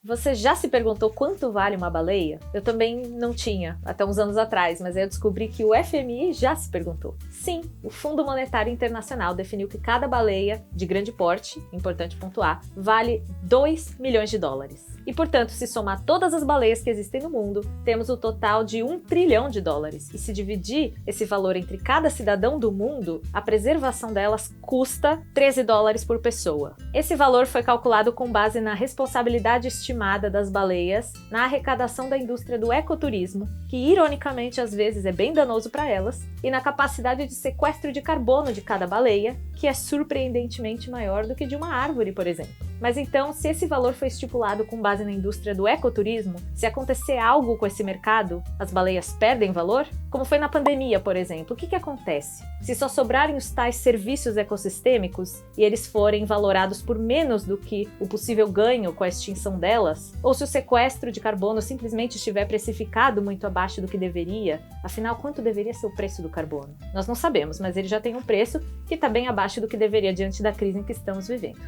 Você já se perguntou quanto vale uma baleia? Eu também não tinha, até uns anos atrás, mas aí eu descobri que o FMI já se perguntou. Sim, o Fundo Monetário Internacional definiu que cada baleia de grande porte, importante pontuar, vale 2 milhões de dólares. E, portanto, se somar todas as baleias que existem no mundo, temos o total de 1 trilhão de dólares. E se dividir esse valor entre cada cidadão do mundo, a preservação delas custa 13 dólares por pessoa. Esse valor foi calculado com base na responsabilidade estimada das baleias, na arrecadação da indústria do ecoturismo, que ironicamente às vezes é bem danoso para elas, e na capacidade de sequestro de carbono de cada baleia, que é surpreendentemente maior do que de uma árvore, por exemplo. Mas então, se esse valor foi estipulado com base na indústria do ecoturismo, se acontecer algo com esse mercado, as baleias perdem valor? Como foi na pandemia, por exemplo, o que acontece? Se só sobrarem os tais serviços ecossistêmicos e eles forem valorados por menos do que o possível ganho com a extinção delas, ou se o sequestro de carbono simplesmente estiver precificado muito abaixo do que deveria, afinal, quanto deveria ser o preço do carbono? Nós não sabemos, mas ele já tem um preço que está bem abaixo do que deveria diante da crise em que estamos vivendo.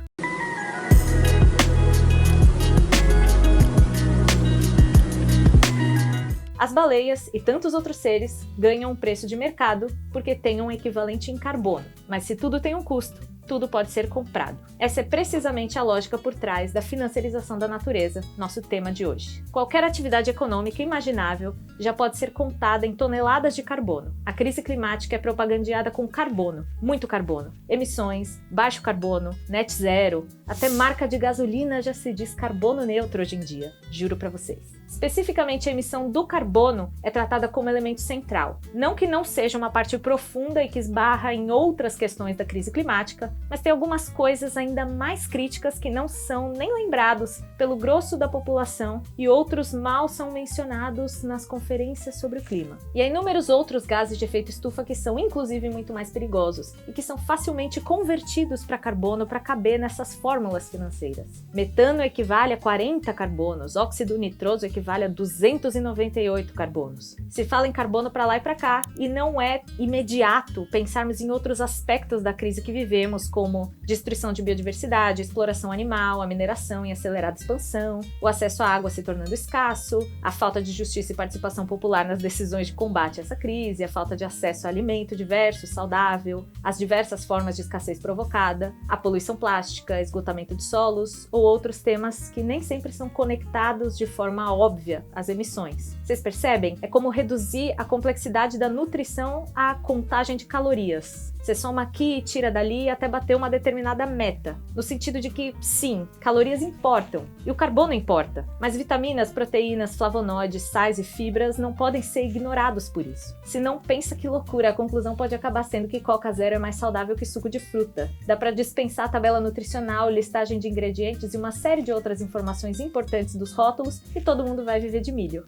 As baleias e tantos outros seres ganham um preço de mercado porque têm um equivalente em carbono. Mas se tudo tem um custo, tudo pode ser comprado. Essa é precisamente a lógica por trás da financiarização da natureza, nosso tema de hoje. Qualquer atividade econômica imaginável já pode ser contada em toneladas de carbono. A crise climática é propagandeada com carbono, muito carbono, emissões, baixo carbono, net zero, até marca de gasolina já se diz carbono neutro hoje em dia, juro pra vocês. Especificamente, a emissão do carbono é tratada como elemento central. Não que não seja uma parte profunda e que esbarra em outras questões da crise climática, mas tem algumas coisas ainda mais críticas que não são nem lembrados pelo grosso da população e outros mal são mencionados nas conferências sobre o clima. E há inúmeros outros gases de efeito estufa que são inclusive muito mais perigosos e que são facilmente convertidos para carbono para caber nessas fórmulas financeiras. Metano equivale a 40 carbonos, óxido nitroso equivale a 298 carbonos. Se fala em carbono para lá e para cá, e não é imediato pensarmos em outros aspectos da crise que vivemos, como destruição de biodiversidade, exploração animal, a mineração em acelerada expansão, o acesso à água se tornando escasso, a falta de justiça e participação popular nas decisões de combate a essa crise, a falta de acesso a alimento diverso, saudável, as diversas formas de escassez provocada, a poluição plástica, esgotamento de solos ou outros temas que nem sempre são conectados de forma óbvia às emissões. Vocês percebem? É como reduzir a complexidade da nutrição à contagem de calorias. Você soma aqui e tira dali até bater uma determinada meta, no sentido de que, sim, calorias importam, e o carbono importa, mas vitaminas, proteínas, flavonoides, sais e fibras não podem ser ignorados por isso. Se não, pensa que loucura, a conclusão pode acabar sendo que Coca Zero é mais saudável que suco de fruta. Dá para dispensar a tabela nutricional, listagem de ingredientes e uma série de outras informações importantes dos rótulos e todo mundo vai viver de milho.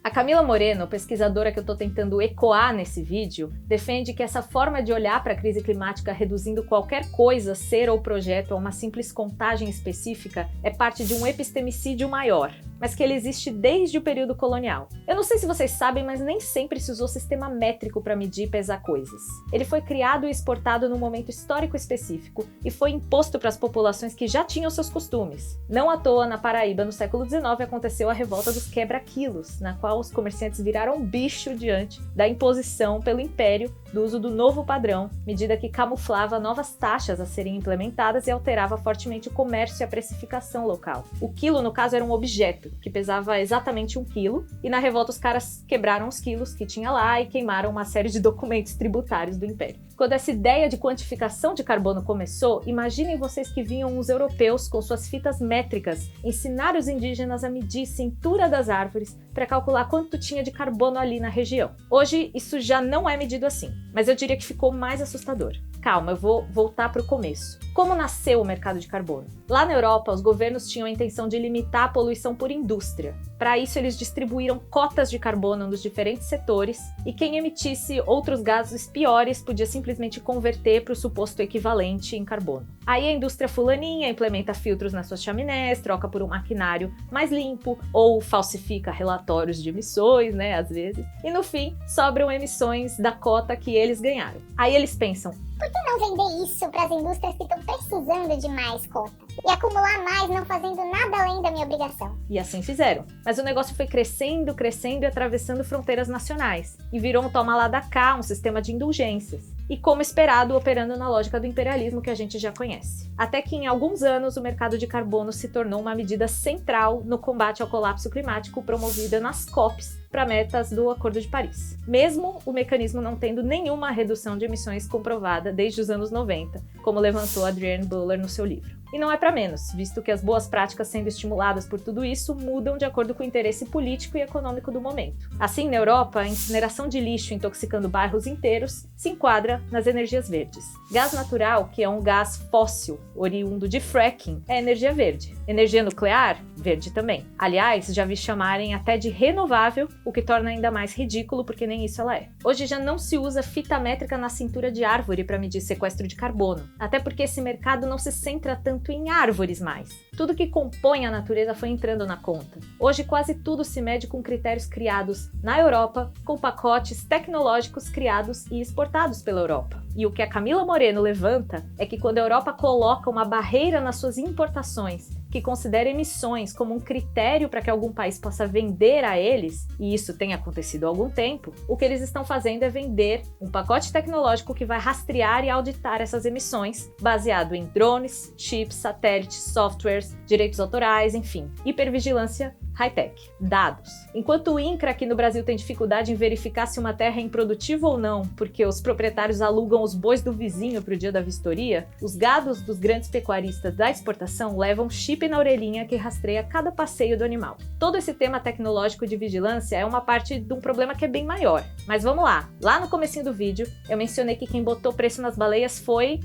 A Camila Moreno, pesquisadora que eu estou tentando ecoar nesse vídeo, defende que essa forma de olhar para a crise climática reduzindo qualquer coisa, ser ou projeto a uma simples contagem específica é parte de um epistemicídio maior, mas que ele existe desde o período colonial. Eu não sei se vocês sabem, mas nem sempre se usou sistema métrico para medir e pesar coisas. Ele foi criado e exportado num momento histórico específico e foi imposto para as populações que já tinham seus costumes. Não à toa, na Paraíba, no século XIX, aconteceu a revolta dos quebra-quilos, na qual os comerciantes viraram bicho diante da imposição pelo Império do uso do novo padrão, medida que camuflava novas taxas a serem implementadas e alterava fortemente o comércio e a precificação local. O quilo, no caso, era um objeto que pesava exatamente 1 quilo, e na revolta os caras quebraram os quilos que tinha lá e queimaram uma série de documentos tributários do Império. Quando essa ideia de quantificação de carbono começou, imaginem vocês que vinham os europeus com suas fitas métricas ensinar os indígenas a medir cintura das árvores para calcular quanto tinha de carbono ali na região. Hoje isso já não é medido assim, mas eu diria que ficou mais assustador. Calma, eu vou voltar para o começo. Como nasceu o mercado de carbono? Lá na Europa, os governos tinham a intenção de limitar a poluição por indústria. Para isso, eles distribuíram cotas de carbono nos diferentes setores e quem emitisse outros gases piores podia simplesmente converter para o suposto equivalente em carbono. Aí a indústria fulaninha implementa filtros nas suas chaminés, troca por um maquinário mais limpo ou falsifica relatórios de emissões, né, às vezes. E no fim, sobram emissões da cota que eles ganharam. Aí eles pensam, por que não vender isso para as indústrias que estão precisando de mais cota? E acumular mais não fazendo nada além da minha obrigação. E assim fizeram. Mas o negócio foi crescendo, crescendo e atravessando fronteiras nacionais. E virou um toma lá da cá, um sistema de indulgências. E como esperado, operando na lógica do imperialismo que a gente já conhece. Até que em alguns anos o mercado de carbono se tornou uma medida central no combate ao colapso climático promovida nas COPs para metas do Acordo de Paris. Mesmo o mecanismo não tendo nenhuma redução de emissões comprovada desde os anos 90, como levantou Adrienne Buller no seu livro. E não é para menos, visto que as boas práticas sendo estimuladas por tudo isso mudam de acordo com o interesse político e econômico do momento. Assim, na Europa, a incineração de lixo intoxicando bairros inteiros se enquadra nas energias verdes. Gás natural, que é um gás fóssil oriundo de fracking, é energia verde. Energia nuclear, verde também. Aliás, já vi chamarem até de renovável, o que torna ainda mais ridículo porque nem isso ela é. Hoje já não se usa fita métrica na cintura de árvore para medir sequestro de carbono, até porque esse mercado não se centra tanto em árvores mais. Tudo que compõe a natureza foi entrando na conta. Hoje quase tudo se mede com critérios criados na Europa, com pacotes tecnológicos criados e exportados pela Europa. E o que a Camila Moreno levanta é que quando a Europa coloca uma barreira nas suas importações, que considera emissões como um critério para que algum país possa vender a eles, e isso tem acontecido há algum tempo, o que eles estão fazendo é vender um pacote tecnológico que vai rastrear e auditar essas emissões, baseado em drones, chips, satélites, softwares, direitos autorais, enfim, hipervigilância high-tech, dados. Enquanto o INCRA aqui no Brasil tem dificuldade em verificar se uma terra é improdutiva ou não, porque os proprietários alugam os bois do vizinho para o dia da vistoria, os gados dos grandes pecuaristas da exportação levam chip na orelhinha que rastreia cada passeio do animal. Todo esse tema tecnológico de vigilância é uma parte de um problema que é bem maior. Mas vamos lá. Lá no comecinho do vídeo, eu mencionei que quem botou preço nas baleias foi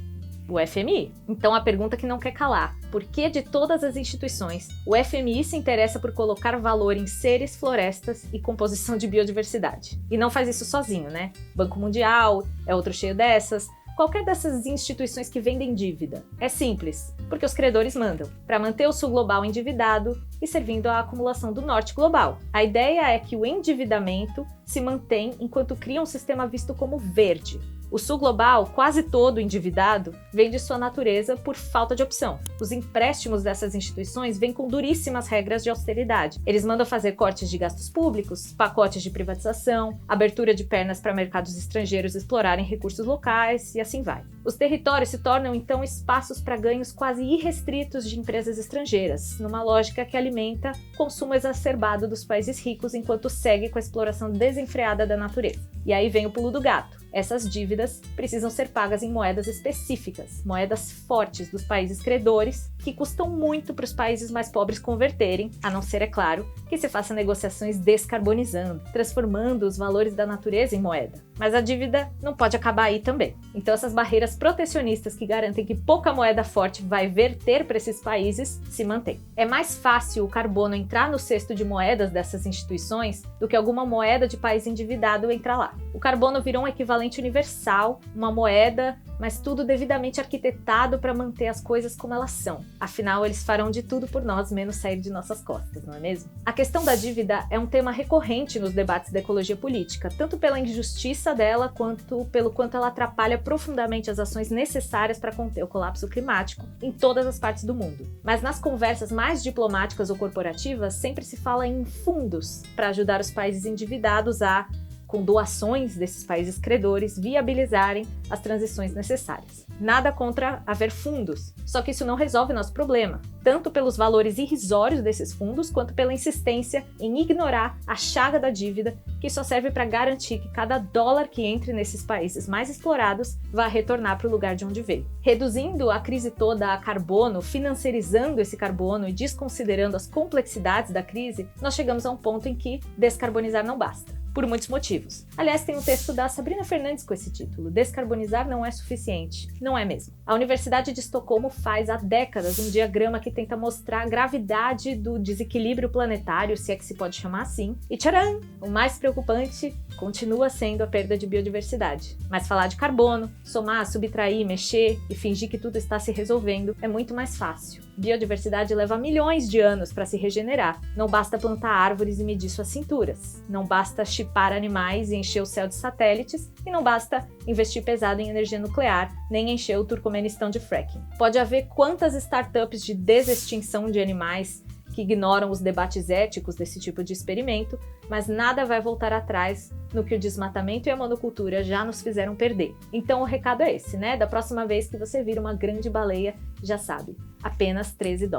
o FMI. Então a pergunta que não quer calar: por que de todas as instituições, o FMI se interessa por colocar valor em seres, florestas e composição de biodiversidade? E não faz isso sozinho, né? Banco Mundial é outro cheio dessas. Qualquer dessas instituições que vendem dívida. É simples, porque os credores mandam, para manter o sul global endividado e servindo à acumulação do norte global. A ideia é que o endividamento se mantém enquanto cria um sistema visto como verde. O sul global, quase todo endividado, vem de sua natureza por falta de opção. Os empréstimos dessas instituições vêm com duríssimas regras de austeridade. Eles mandam fazer cortes de gastos públicos, pacotes de privatização, abertura de pernas para mercados estrangeiros explorarem recursos locais e assim vai. Os territórios se tornam então espaços para ganhos quase irrestritos de empresas estrangeiras, numa lógica que alimenta o consumo exacerbado dos países ricos enquanto segue com a exploração desenfreada da natureza. E aí vem o pulo do gato. Essas dívidas precisam ser pagas em moedas específicas, moedas fortes dos países credores, que custam muito para os países mais pobres converterem, a não ser, é claro, que se faça negociações descarbonizando, transformando os valores da natureza em moeda. Mas a dívida não pode acabar aí também. Então essas barreiras protecionistas que garantem que pouca moeda forte vai verter para esses países se mantêm. É mais fácil o carbono entrar no cesto de moedas dessas instituições do que alguma moeda de país endividado entrar lá. O carbono virou um equivalente universal, uma moeda, mas tudo devidamente arquitetado para manter as coisas como elas são. Afinal, eles farão de tudo por nós, menos sair de nossas costas, não é mesmo? A questão da dívida é um tema recorrente nos debates da ecologia política, tanto pela injustiça dela, quanto pelo quanto ela atrapalha profundamente as ações necessárias para conter o colapso climático em todas as partes do mundo. Mas nas conversas mais diplomáticas ou corporativas, sempre se fala em fundos para ajudar os países endividados a, com doações desses países credores, viabilizarem as transições necessárias. Nada contra haver fundos, só que isso não resolve nosso problema, tanto pelos valores irrisórios desses fundos, quanto pela insistência em ignorar a chaga da dívida, que só serve para garantir que cada dólar que entre nesses países mais explorados vá retornar para o lugar de onde veio. Reduzindo a crise toda a carbono, financiarizando esse carbono e desconsiderando as complexidades da crise, nós chegamos a um ponto em que descarbonizar não basta. por muitos motivos. Aliás, tem um texto da Sabrina Fernandes com esse título: Descarbonizar não é suficiente. Não é mesmo. A Universidade de Estocolmo faz há décadas um diagrama que tenta mostrar a gravidade do desequilíbrio planetário, se é que se pode chamar assim, e tcharam! O mais preocupante continua sendo a perda de biodiversidade. Mas falar de carbono, somar, subtrair, mexer e fingir que tudo está se resolvendo é muito mais fácil. Biodiversidade leva milhões de anos para se regenerar. Não basta plantar árvores e medir suas cinturas. Não basta chipar animais e encher o céu de satélites. E não basta investir pesado em energia nuclear, nem encher o Turcomenistão de fracking. Pode haver quantas startups de desextinção de animais que ignoram os debates éticos desse tipo de experimento, mas nada vai voltar atrás no que o desmatamento e a monocultura já nos fizeram perder. Então o recado é esse, né? Da próxima vez que você vir uma grande baleia, já sabe, apenas $13.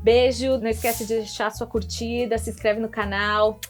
Beijo, não esquece de deixar sua curtida, se inscreve no canal.